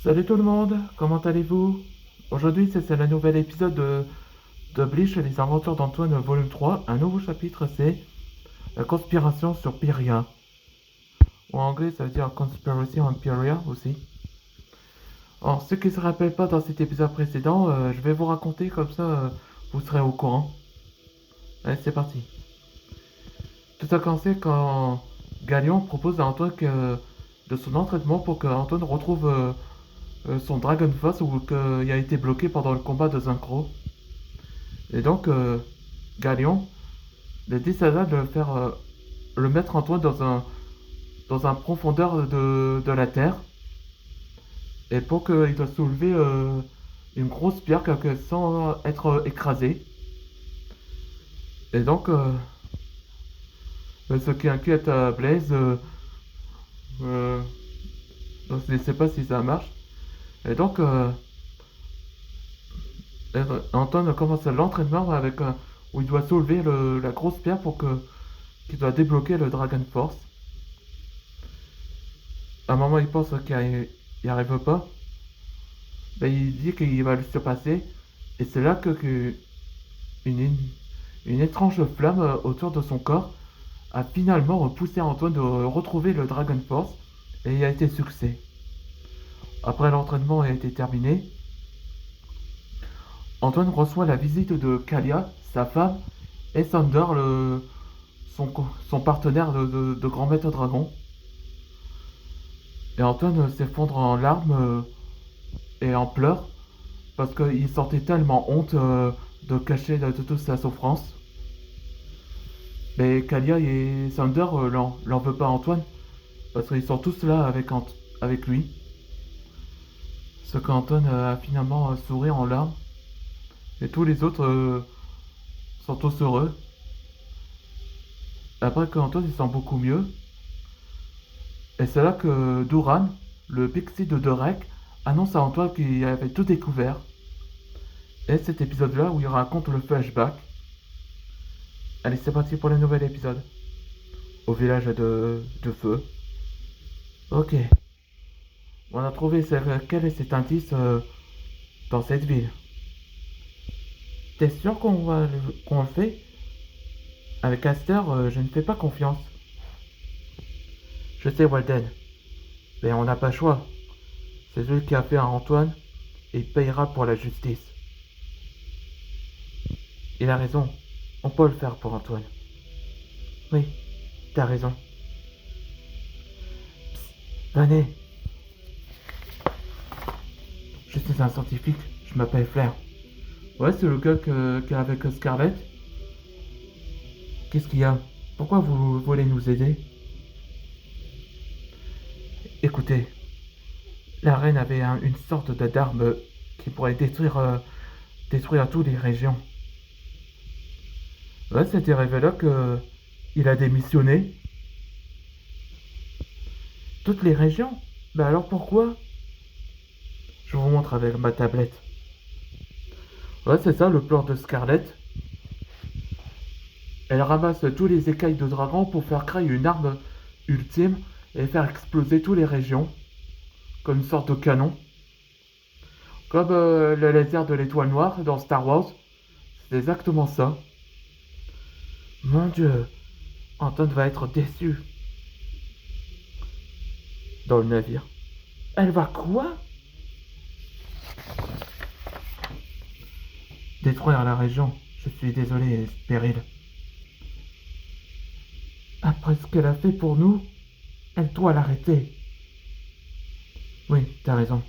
Salut tout le monde, comment allez-vous? Aujourd'hui, c'est le nouvel épisode de Bleach et les aventures d'Antoine volume 3. Un nouveau chapitre, c'est la conspiration sur Pyria. Ou en anglais, ça veut dire Conspiracy on Pyria aussi. Alors, ceux qui ne se rappellent pas dans cet épisode précédent, je vais vous raconter comme ça, vous serez au courant. Allez, c'est parti. Tout a commencé quand Galion propose à Antoine de son entraînement pour qu'Antoine retrouve son Dragon Force ou qu'il a été bloqué pendant le combat de Synchro. Et donc, Galion il a décidé de le mettre Antoine dans un profondeur de la terre. Et pour qu'il doit soulever une grosse pierre sans être écrasé. Et donc, ce qui inquiète Blaze, euh, je ne sais pas si ça marche. Et donc, Antoine commence l'entraînement où il doit soulever la grosse pierre qu'il doit débloquer le Dragon Force. À un moment, il pense qu'il n'y arrive pas. Ben, il dit qu'il va le surpasser. Et c'est là une, une étrange flamme autour de son corps a finalement repoussé Antoine de retrouver le Dragon Force. Et il a été succès. Après l'entraînement a été terminé, Antoine reçoit la visite de Kalia, sa femme, et Sander, son partenaire de Grand Maître Dragon. Et Antoine s'effondre en larmes et en pleurs parce qu'il sentait tellement honte de cacher de toute sa souffrance. Mais Kalia et Sander l'en veulent pas à Antoine parce qu'ils sont tous là avec lui. Ce qu'Antoine a finalement souri en larmes et tous les autres sont tous heureux. Après qu'Antoine il sent beaucoup mieux, et c'est là que Duran, le pixie de Derek, annonce à Antoine qu'il avait tout découvert. Et cet épisode-là où il raconte le flashback. Allez, c'est parti pour le nouvel épisode. Au village de feu. Ok. On a trouvé quel est cet indice dans cette ville. T'es sûr qu'on le fait? Avec Aster, je ne fais pas confiance. Je sais, Walden. Mais on n'a pas le choix. C'est lui qui a fait à Antoine et il payera pour la justice. Il a raison. On peut le faire pour Antoine. Oui, t'as raison. Psst, venez. Je suis un scientifique. Je m'appelle Flair. Ouais, c'est le gars qui est avec Scarlett. Qu'est-ce qu'il y a? Pourquoi vous voulez nous aider? Écoutez, la reine avait une sorte d'arme qui pourrait détruire toutes les régions. Ouais, c'était révélé que il a démissionné. Toutes les régions? Bah alors pourquoi? Je vous montre avec ma tablette. Ouais, c'est ça le plan de Scarlett. Elle ramasse tous les écailles de dragon pour faire créer une arme ultime et faire exploser toutes les régions, comme une sorte de canon. Comme le laser de l'étoile noire dans Star Wars. C'est exactement ça. Mon Dieu, Anton va être déçu. Dans le navire. Elle va quoi? Détruire la région. Je suis désolé, Péril. Après ce qu'elle a fait pour nous, elle doit l'arrêter. Oui, t'as raison.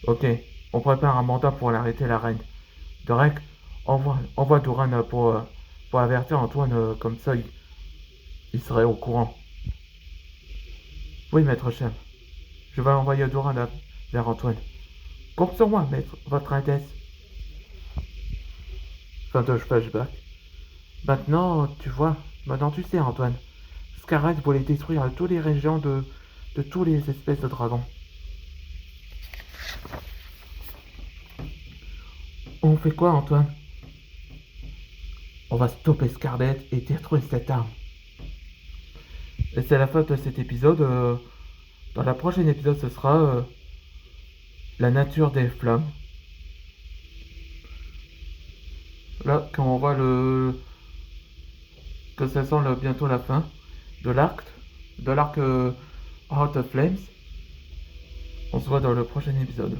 Ok, on prépare un mandat pour l'arrêter, la reine. Derek, envoie Duran pour avertir Antoine, comme ça il serait au courant. Oui, maître chef. Je vais envoyer Duran vers Antoine. Compte sur moi, maître, votre Altesse. Fin de flashback. Maintenant tu sais, Antoine. Scarlet voulait détruire toutes les régions de toutes les espèces de dragons. On fait quoi, Antoine? On va stopper Scarlet et détruire cette arme. Et c'est la fin de cet épisode. Dans la prochaine épisode, ce sera la nature des flammes. Là, quand on voit que ça sent bientôt la fin de l'arc Heart of Flames, on se voit dans le prochain épisode.